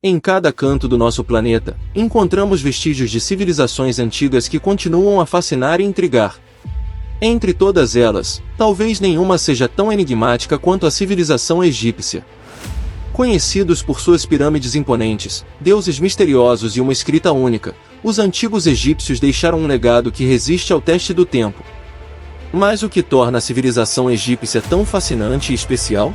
Em cada canto do nosso planeta, encontramos vestígios de civilizações antigas que continuam a fascinar e intrigar. Entre todas elas, talvez nenhuma seja tão enigmática quanto a civilização egípcia. Conhecidos por suas pirâmides imponentes, deuses misteriosos e uma escrita única, os antigos egípcios deixaram um legado que resiste ao teste do tempo. Mas o que torna a civilização egípcia tão fascinante e especial?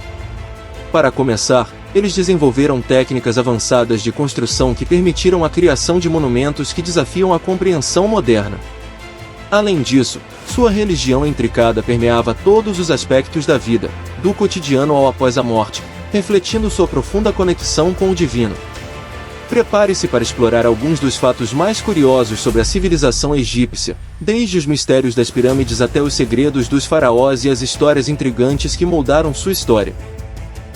Para começar, eles desenvolveram técnicas avançadas de construção que permitiram a criação de monumentos que desafiam a compreensão moderna. Além disso, sua religião intricada permeava todos os aspectos da vida, do cotidiano ao após a morte, refletindo sua profunda conexão com o divino. Prepare-se para explorar alguns dos fatos mais curiosos sobre a civilização egípcia, desde os mistérios das pirâmides até os segredos dos faraós e as histórias intrigantes que moldaram sua história.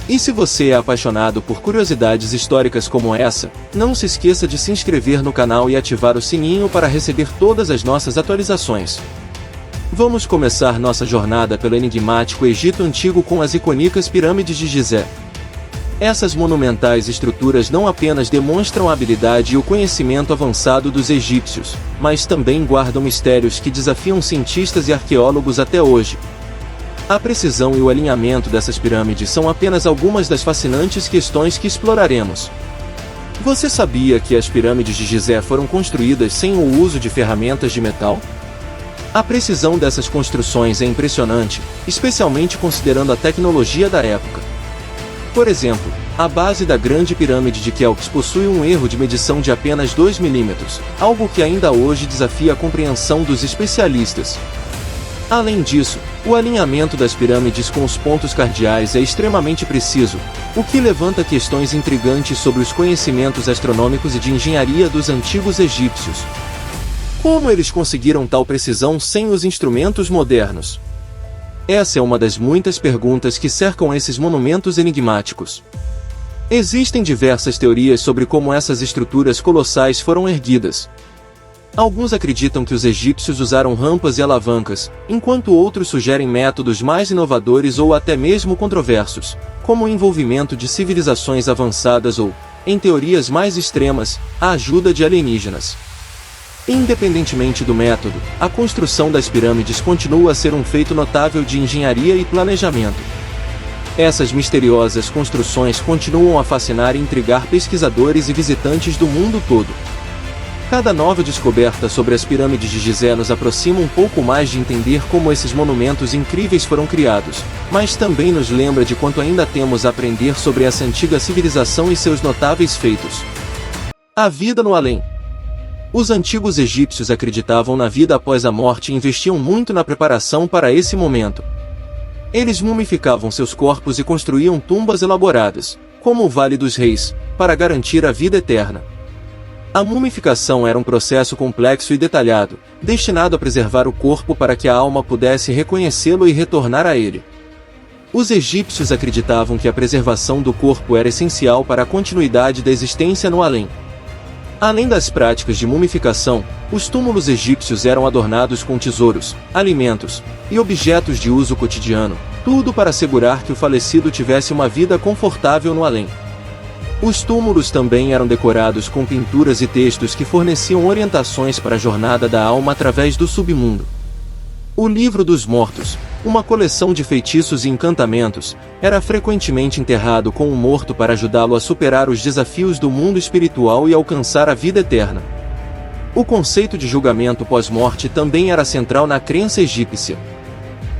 E se você é apaixonado por curiosidades históricas como essa, não se esqueça de se inscrever no canal e ativar o sininho para receber todas as nossas atualizações. Vamos começar nossa jornada pelo enigmático Egito Antigo com as icônicas pirâmides de Gizé. Essas monumentais estruturas não apenas demonstram a habilidade e o conhecimento avançado dos egípcios, mas também guardam mistérios que desafiam cientistas e arqueólogos até hoje. A precisão e o alinhamento dessas pirâmides são apenas algumas das fascinantes questões que exploraremos. Você sabia que as pirâmides de Gizé foram construídas sem o uso de ferramentas de metal? A precisão dessas construções é impressionante, especialmente considerando a tecnologia da época. Por exemplo, a base da Grande Pirâmide de Quéops possui um erro de medição de apenas 2 mm, algo que ainda hoje desafia a compreensão dos especialistas. Além disso, o alinhamento das pirâmides com os pontos cardeais é extremamente preciso, o que levanta questões intrigantes sobre os conhecimentos astronômicos e de engenharia dos antigos egípcios. Como eles conseguiram tal precisão sem os instrumentos modernos? Essa é uma das muitas perguntas que cercam esses monumentos enigmáticos. Existem diversas teorias sobre como essas estruturas colossais foram erguidas. Alguns acreditam que os egípcios usaram rampas e alavancas, enquanto outros sugerem métodos mais inovadores ou até mesmo controversos, como o envolvimento de civilizações avançadas ou, em teorias mais extremas, a ajuda de alienígenas. Independentemente do método, a construção das pirâmides continua a ser um feito notável de engenharia e planejamento. Essas misteriosas construções continuam a fascinar e intrigar pesquisadores e visitantes do mundo todo. Cada nova descoberta sobre as pirâmides de Gizé nos aproxima um pouco mais de entender como esses monumentos incríveis foram criados, mas também nos lembra de quanto ainda temos a aprender sobre essa antiga civilização e seus notáveis feitos. A vida no além. Os antigos egípcios acreditavam na vida após a morte e investiam muito na preparação para esse momento. Eles mumificavam seus corpos e construíam tumbas elaboradas, como o Vale dos Reis, para garantir a vida eterna. A mumificação era um processo complexo e detalhado, destinado a preservar o corpo para que a alma pudesse reconhecê-lo e retornar a ele. Os egípcios acreditavam que a preservação do corpo era essencial para a continuidade da existência no além. Além das práticas de mumificação, os túmulos egípcios eram adornados com tesouros, alimentos e objetos de uso cotidiano, tudo para assegurar que o falecido tivesse uma vida confortável no além. Os túmulos também eram decorados com pinturas e textos que forneciam orientações para a jornada da alma através do submundo. O Livro dos Mortos, uma coleção de feitiços e encantamentos, era frequentemente enterrado com um morto para ajudá-lo a superar os desafios do mundo espiritual e alcançar a vida eterna. O conceito de julgamento pós-morte também era central na crença egípcia.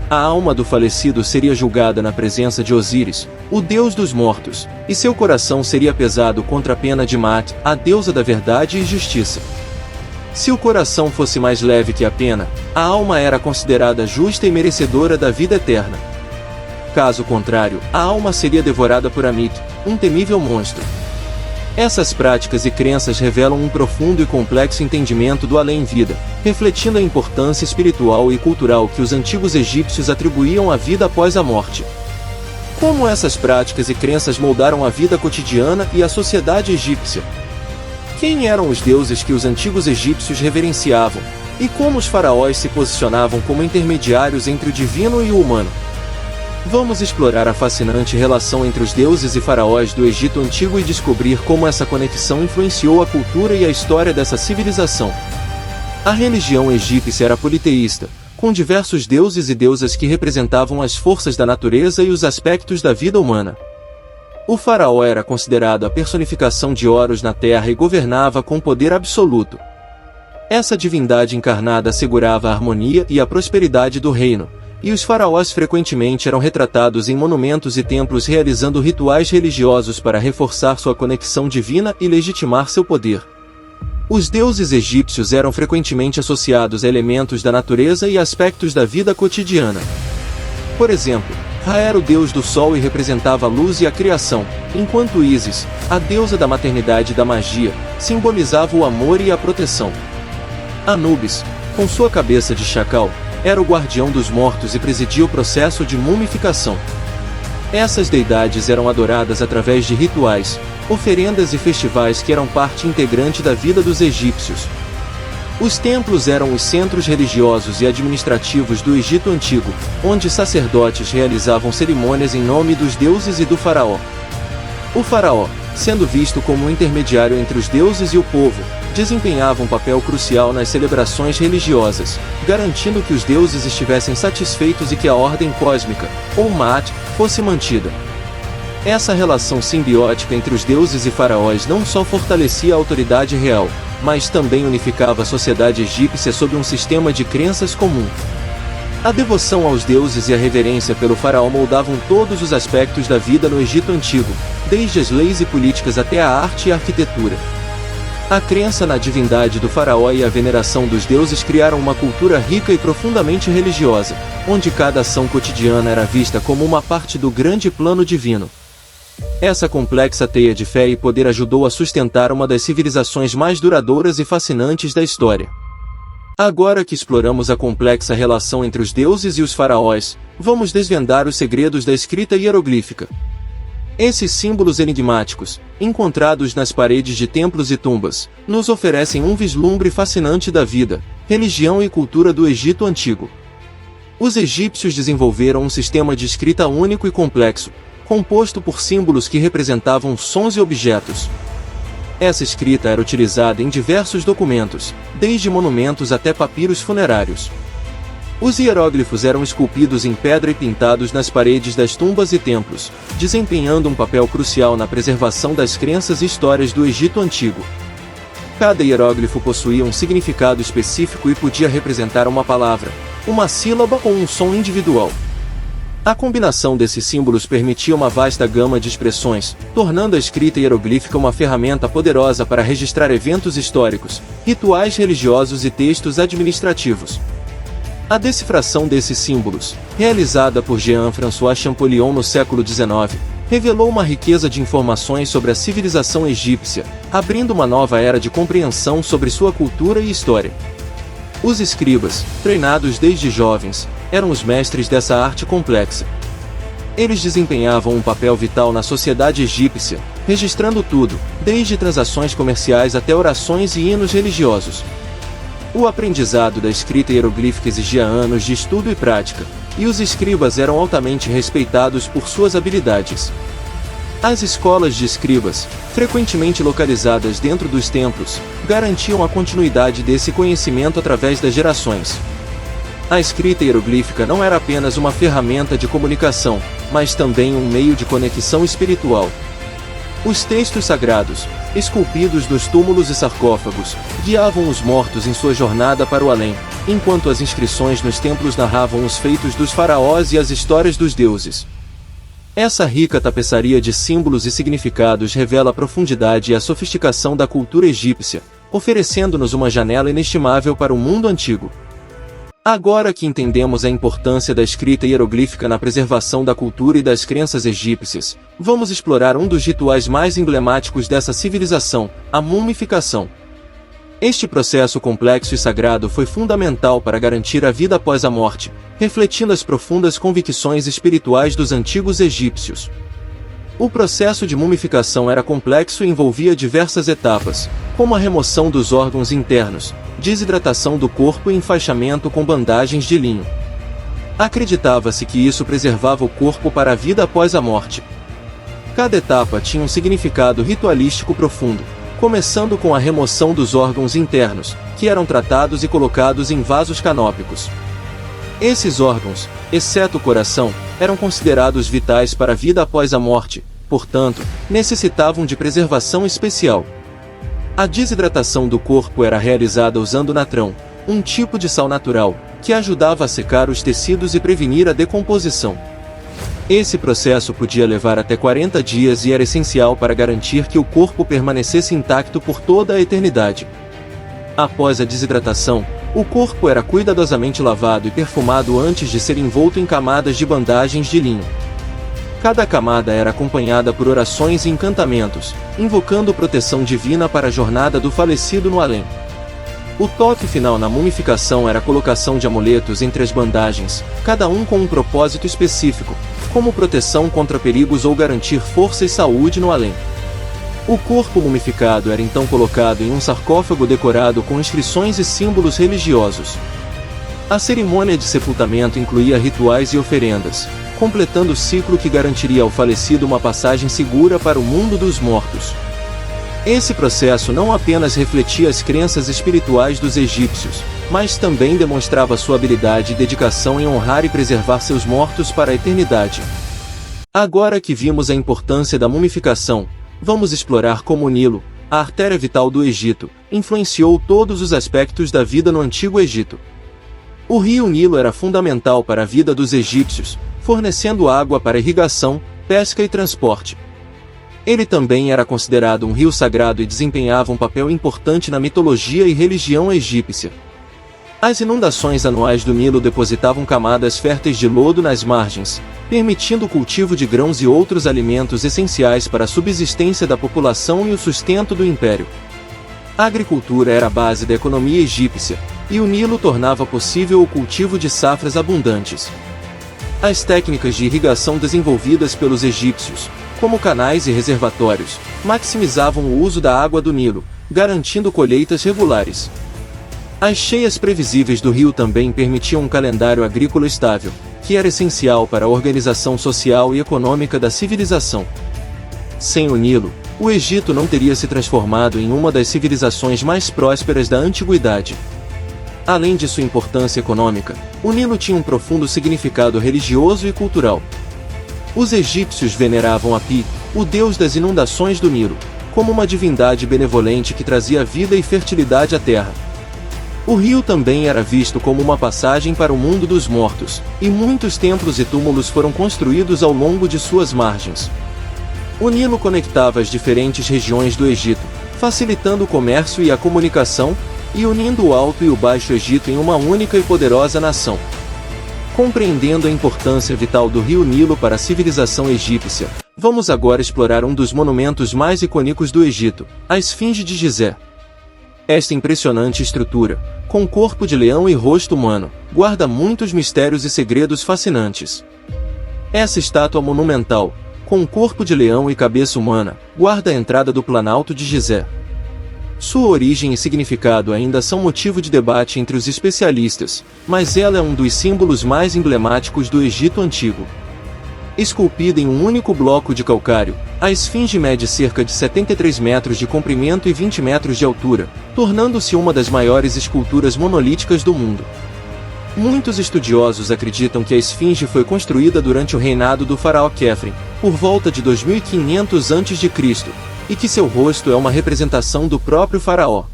A alma do falecido seria julgada na presença de Osíris, o deus dos mortos, e seu coração seria pesado contra a pena de Maat, a deusa da verdade e justiça. Se o coração fosse mais leve que a pena, a alma era considerada justa e merecedora da vida eterna. Caso contrário, a alma seria devorada por Amit, um temível monstro. Essas práticas e crenças revelam um profundo e complexo entendimento do além-vida, refletindo a importância espiritual e cultural que os antigos egípcios atribuíam à vida após a morte. Como essas práticas e crenças moldaram a vida cotidiana e a sociedade egípcia? Quem eram os deuses que os antigos egípcios reverenciavam, e como os faraós se posicionavam como intermediários entre o divino e o humano? Vamos explorar a fascinante relação entre os deuses e faraós do Egito Antigo e descobrir como essa conexão influenciou a cultura e a história dessa civilização. A religião egípcia era politeísta, com diversos deuses e deusas que representavam as forças da natureza e os aspectos da vida humana. O faraó era considerado a personificação de Horus na terra e governava com poder absoluto. Essa divindade encarnada assegurava a harmonia e a prosperidade do reino, e os faraós frequentemente eram retratados em monumentos e templos realizando rituais religiosos para reforçar sua conexão divina e legitimar seu poder. Os deuses egípcios eram frequentemente associados a elementos da natureza e aspectos da vida cotidiana. Por exemplo, Ra era o deus do sol e representava a luz e a criação, enquanto Ísis, a deusa da maternidade e da magia, simbolizava o amor e a proteção. Anubis, com sua cabeça de chacal, era o guardião dos mortos e presidia o processo de mumificação. Essas deidades eram adoradas através de rituais, oferendas e festivais que eram parte integrante da vida dos egípcios. Os templos eram os centros religiosos e administrativos do Egito Antigo, onde sacerdotes realizavam cerimônias em nome dos deuses e do faraó. O faraó, sendo visto como um intermediário entre os deuses e o povo, desempenhava um papel crucial nas celebrações religiosas, garantindo que os deuses estivessem satisfeitos e que a ordem cósmica, ou Maat, fosse mantida. Essa relação simbiótica entre os deuses e faraós não só fortalecia a autoridade real, mas também unificava a sociedade egípcia sob um sistema de crenças comum. A devoção aos deuses e a reverência pelo faraó moldavam todos os aspectos da vida no Egito Antigo, desde as leis e políticas até a arte e a arquitetura. A crença na divindade do faraó e a veneração dos deuses criaram uma cultura rica e profundamente religiosa, onde cada ação cotidiana era vista como uma parte do grande plano divino. Essa complexa teia de fé e poder ajudou a sustentar uma das civilizações mais duradouras e fascinantes da história. Agora que exploramos a complexa relação entre os deuses e os faraós, vamos desvendar os segredos da escrita hieroglífica. Esses símbolos enigmáticos, encontrados nas paredes de templos e tumbas, nos oferecem um vislumbre fascinante da vida, religião e cultura do Egito Antigo. Os egípcios desenvolveram um sistema de escrita único e complexo, composto por símbolos que representavam sons e objetos. Essa escrita era utilizada em diversos documentos, desde monumentos até papiros funerários. Os hieróglifos eram esculpidos em pedra e pintados nas paredes das tumbas e templos, desempenhando um papel crucial na preservação das crenças e histórias do Egito Antigo. Cada hieróglifo possuía um significado específico e podia representar uma palavra, uma sílaba ou um som individual. A combinação desses símbolos permitia uma vasta gama de expressões, tornando a escrita hieroglífica uma ferramenta poderosa para registrar eventos históricos, rituais religiosos e textos administrativos. A decifração desses símbolos, realizada por Jean-François Champollion no século XIX, revelou uma riqueza de informações sobre a civilização egípcia, abrindo uma nova era de compreensão sobre sua cultura e história. Os escribas, treinados desde jovens, eram os mestres dessa arte complexa. Eles desempenhavam um papel vital na sociedade egípcia, registrando tudo, desde transações comerciais até orações e hinos religiosos. O aprendizado da escrita hieroglífica exigia anos de estudo e prática, e os escribas eram altamente respeitados por suas habilidades. As escolas de escribas, frequentemente localizadas dentro dos templos, garantiam a continuidade desse conhecimento através das gerações. A escrita hieroglífica não era apenas uma ferramenta de comunicação, mas também um meio de conexão espiritual. Os textos sagrados, esculpidos nos túmulos e sarcófagos, guiavam os mortos em sua jornada para o além, enquanto as inscrições nos templos narravam os feitos dos faraós e as histórias dos deuses. Essa rica tapeçaria de símbolos e significados revela a profundidade e a sofisticação da cultura egípcia, oferecendo-nos uma janela inestimável para o mundo antigo. Agora que entendemos a importância da escrita hieroglífica na preservação da cultura e das crenças egípcias, vamos explorar um dos rituais mais emblemáticos dessa civilização, a mumificação. Este processo complexo e sagrado foi fundamental para garantir a vida após a morte, refletindo as profundas convicções espirituais dos antigos egípcios. O processo de mumificação era complexo e envolvia diversas etapas, como a remoção dos órgãos internos, desidratação do corpo e enfaixamento com bandagens de linho. Acreditava-se que isso preservava o corpo para a vida após a morte. Cada etapa tinha um significado ritualístico profundo, começando com a remoção dos órgãos internos, que eram tratados e colocados em vasos canópicos. Esses órgãos, exceto o coração, eram considerados vitais para a vida após a morte, portanto, necessitavam de preservação especial. A desidratação do corpo era realizada usando natrão, um tipo de sal natural, que ajudava a secar os tecidos e prevenir a decomposição. Esse processo podia levar até 40 dias e era essencial para garantir que o corpo permanecesse intacto por toda a eternidade. Após a desidratação, o corpo era cuidadosamente lavado e perfumado antes de ser envolto em camadas de bandagens de linho. Cada camada era acompanhada por orações e encantamentos, invocando proteção divina para a jornada do falecido no além. O toque final na mumificação era a colocação de amuletos entre as bandagens, cada um com um propósito específico, como proteção contra perigos ou garantir força e saúde no além. O corpo mumificado era então colocado em um sarcófago decorado com inscrições e símbolos religiosos. A cerimônia de sepultamento incluía rituais e oferendas, completando o ciclo que garantiria ao falecido uma passagem segura para o mundo dos mortos. Esse processo não apenas refletia as crenças espirituais dos egípcios, mas também demonstrava sua habilidade e dedicação em honrar e preservar seus mortos para a eternidade. Agora que vimos a importância da mumificação, vamos explorar como o Nilo, a artéria vital do Egito, influenciou todos os aspectos da vida no Antigo Egito. O rio Nilo era fundamental para a vida dos egípcios, fornecendo água para irrigação, pesca e transporte. Ele também era considerado um rio sagrado e desempenhava um papel importante na mitologia e religião egípcia. As inundações anuais do Nilo depositavam camadas férteis de lodo nas margens, permitindo o cultivo de grãos e outros alimentos essenciais para a subsistência da população e o sustento do império. A agricultura era a base da economia egípcia, e o Nilo tornava possível o cultivo de safras abundantes. As técnicas de irrigação desenvolvidas pelos egípcios, como canais e reservatórios, maximizavam o uso da água do Nilo, garantindo colheitas regulares. As cheias previsíveis do rio também permitiam um calendário agrícola estável, que era essencial para a organização social e econômica da civilização. Sem o Nilo, o Egito não teria se transformado em uma das civilizações mais prósperas da antiguidade. Além de sua importância econômica, o Nilo tinha um profundo significado religioso e cultural. Os egípcios veneravam Api, o deus das inundações do Nilo, como uma divindade benevolente que trazia vida e fertilidade à terra. O rio também era visto como uma passagem para o mundo dos mortos, e muitos templos e túmulos foram construídos ao longo de suas margens. O Nilo conectava as diferentes regiões do Egito, facilitando o comércio e a comunicação, e unindo o Alto e o Baixo Egito em uma única e poderosa nação. Compreendendo a importância vital do rio Nilo para a civilização egípcia, vamos agora explorar um dos monumentos mais icônicos do Egito, a Esfinge de Gizé. Esta impressionante estrutura, com corpo de leão e rosto humano, guarda muitos mistérios e segredos fascinantes. Essa estátua monumental, com corpo de leão e cabeça humana, guarda a entrada do Planalto de Gizé. Sua origem e significado ainda são motivo de debate entre os especialistas, mas ela é um dos símbolos mais emblemáticos do Egito Antigo. Esculpida em um único bloco de calcário, a esfinge mede cerca de 73 metros de comprimento e 20 metros de altura, tornando-se uma das maiores esculturas monolíticas do mundo. Muitos estudiosos acreditam que a esfinge foi construída durante o reinado do faraó Khefren, por volta de 2500 a.C., e que seu rosto é uma representação do próprio faraó.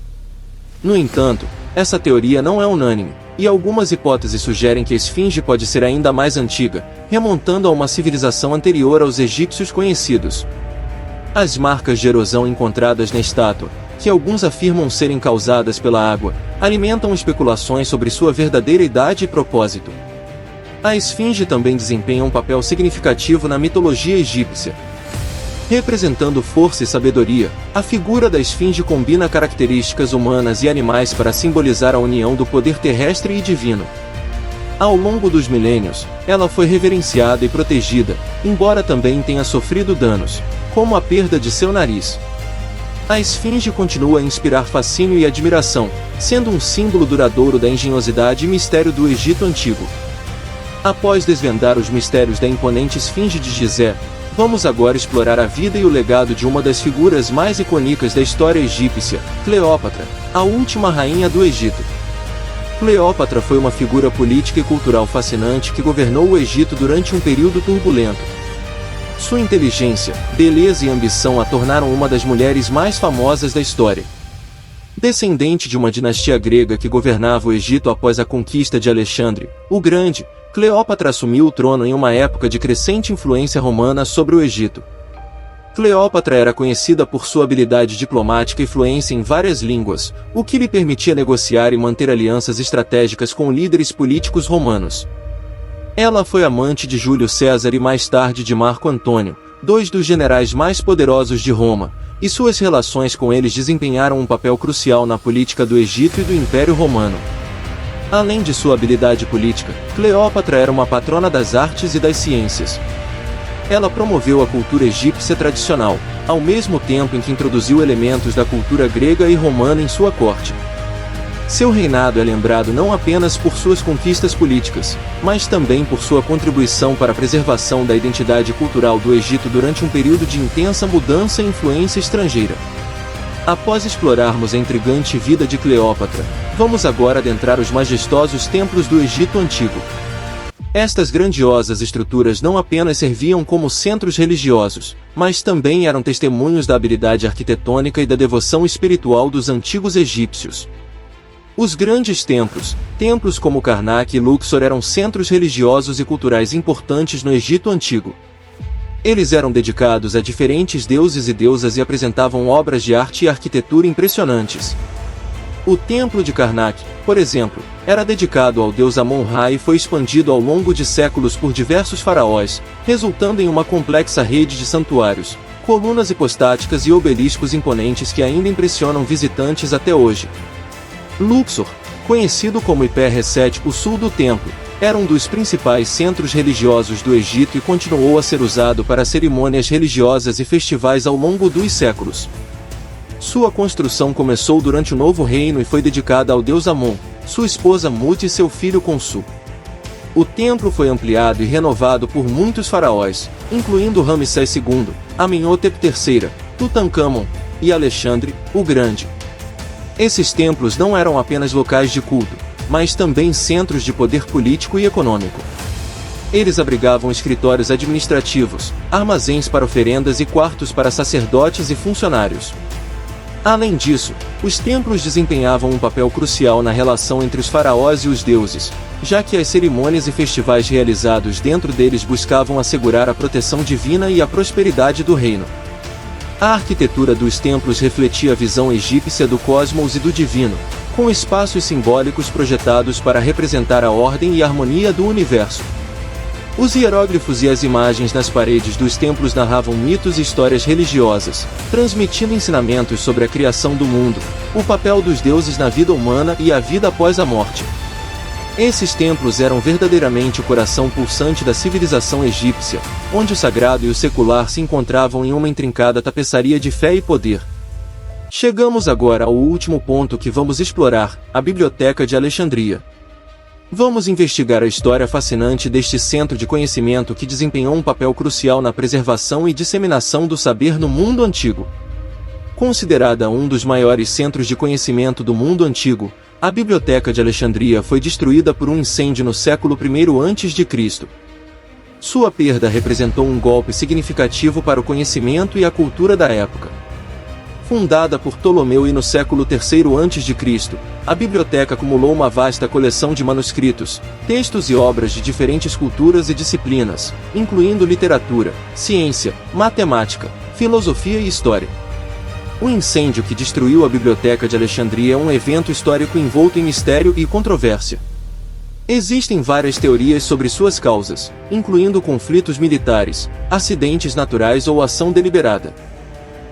No entanto, essa teoria não é unânime, e algumas hipóteses sugerem que a esfinge pode ser ainda mais antiga, remontando a uma civilização anterior aos egípcios conhecidos. As marcas de erosão encontradas na estátua, que alguns afirmam serem causadas pela água, alimentam especulações sobre sua verdadeira idade e propósito. A esfinge também desempenha um papel significativo na mitologia egípcia. Representando força e sabedoria, a figura da esfinge combina características humanas e animais para simbolizar a união do poder terrestre e divino. Ao longo dos milênios, ela foi reverenciada e protegida, embora também tenha sofrido danos, como a perda de seu nariz. A esfinge continua a inspirar fascínio e admiração, sendo um símbolo duradouro da engenhosidade e mistério do Egito Antigo. Após desvendar os mistérios da imponente esfinge de Gizé, vamos agora explorar a vida e o legado de uma das figuras mais icônicas da história egípcia, Cleópatra, a última rainha do Egito. Cleópatra foi uma figura política e cultural fascinante que governou o Egito durante um período turbulento. Sua inteligência, beleza e ambição a tornaram uma das mulheres mais famosas da história. Descendente de uma dinastia grega que governava o Egito após a conquista de Alexandre, o Grande, Cleópatra assumiu o trono em uma época de crescente influência romana sobre o Egito. Cleópatra era conhecida por sua habilidade diplomática e fluência em várias línguas, o que lhe permitia negociar e manter alianças estratégicas com líderes políticos romanos. Ela foi amante de Júlio César e mais tarde de Marco Antônio, dois dos generais mais poderosos de Roma, e suas relações com eles desempenharam um papel crucial na política do Egito e do Império Romano. Além de sua habilidade política, Cleópatra era uma patrona das artes e das ciências. Ela promoveu a cultura egípcia tradicional, ao mesmo tempo em que introduziu elementos da cultura grega e romana em sua corte. Seu reinado é lembrado não apenas por suas conquistas políticas, mas também por sua contribuição para a preservação da identidade cultural do Egito durante um período de intensa mudança e influência estrangeira. Após explorarmos a intrigante vida de Cleópatra, vamos agora adentrar os majestosos templos do Egito Antigo. Estas grandiosas estruturas não apenas serviam como centros religiosos, mas também eram testemunhos da habilidade arquitetônica e da devoção espiritual dos antigos egípcios. Os grandes templos como Karnak e Luxor eram centros religiosos e culturais importantes no Egito Antigo. Eles eram dedicados a diferentes deuses e deusas e apresentavam obras de arte e arquitetura impressionantes. O Templo de Karnak, por exemplo, era dedicado ao deus Amon-Ra e foi expandido ao longo de séculos por diversos faraós, resultando em uma complexa rede de santuários, colunas hipostáticas e obeliscos imponentes que ainda impressionam visitantes até hoje. Luxor, conhecido como Hiper-Reset, o sul do templo, era um dos principais centros religiosos do Egito e continuou a ser usado para cerimônias religiosas e festivais ao longo dos séculos. Sua construção começou durante o Novo Reino e foi dedicada ao deus Amon, sua esposa Mut e seu filho Khonsu. O templo foi ampliado e renovado por muitos faraós, incluindo Ramsés II, Amenhotep III, Tutancâmon e Alexandre, o Grande. Esses templos não eram apenas locais de culto, mas também centros de poder político e econômico. Eles abrigavam escritórios administrativos, armazéns para oferendas e quartos para sacerdotes e funcionários. Além disso, os templos desempenhavam um papel crucial na relação entre os faraós e os deuses, já que as cerimônias e festivais realizados dentro deles buscavam assegurar a proteção divina e a prosperidade do reino. A arquitetura dos templos refletia a visão egípcia do cosmos e do divino, com espaços simbólicos projetados para representar a ordem e a harmonia do universo. Os hieróglifos e as imagens nas paredes dos templos narravam mitos e histórias religiosas, transmitindo ensinamentos sobre a criação do mundo, o papel dos deuses na vida humana e a vida após a morte. Esses templos eram verdadeiramente o coração pulsante da civilização egípcia, onde o sagrado e o secular se encontravam em uma intrincada tapeçaria de fé e poder. Chegamos agora ao último ponto que vamos explorar, a Biblioteca de Alexandria. Vamos investigar a história fascinante deste centro de conhecimento que desempenhou um papel crucial na preservação e disseminação do saber no mundo antigo. Considerada um dos maiores centros de conhecimento do mundo antigo, a Biblioteca de Alexandria foi destruída por um incêndio no século I a.C. Sua perda representou um golpe significativo para o conhecimento e a cultura da época. Fundada por Ptolomeu I no século III a.C., a biblioteca acumulou uma vasta coleção de manuscritos, textos e obras de diferentes culturas e disciplinas, incluindo literatura, ciência, matemática, filosofia e história. O incêndio que destruiu a Biblioteca de Alexandria é um evento histórico envolto em mistério e controvérsia. Existem várias teorias sobre suas causas, incluindo conflitos militares, acidentes naturais ou ação deliberada.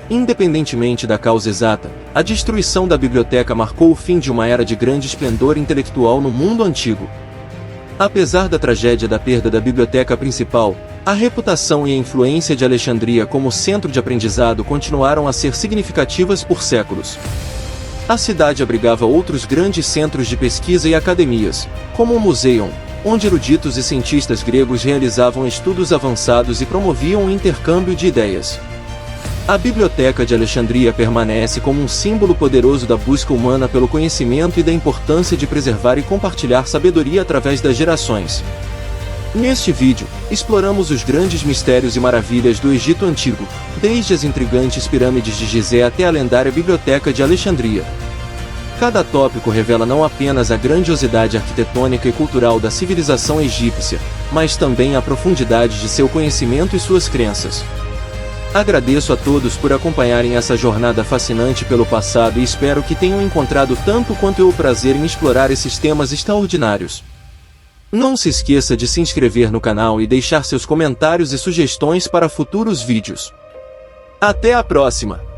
Independentemente da causa exata, a destruição da biblioteca marcou o fim de uma era de grande esplendor intelectual no mundo antigo. Apesar da tragédia da perda da biblioteca principal, a reputação e a influência de Alexandria como centro de aprendizado continuaram a ser significativas por séculos. A cidade abrigava outros grandes centros de pesquisa e academias, como o Museion, onde eruditos e cientistas gregos realizavam estudos avançados e promoviam o intercâmbio de ideias. A Biblioteca de Alexandria permanece como um símbolo poderoso da busca humana pelo conhecimento e da importância de preservar e compartilhar sabedoria através das gerações. Neste vídeo, exploramos os grandes mistérios e maravilhas do Egito Antigo, desde as intrigantes pirâmides de Gizé até a lendária Biblioteca de Alexandria. Cada tópico revela não apenas a grandiosidade arquitetônica e cultural da civilização egípcia, mas também a profundidade de seu conhecimento e suas crenças. Agradeço a todos por acompanharem essa jornada fascinante pelo passado e espero que tenham encontrado tanto quanto eu o prazer em explorar esses temas extraordinários. Não se esqueça de se inscrever no canal e deixar seus comentários e sugestões para futuros vídeos. Até a próxima!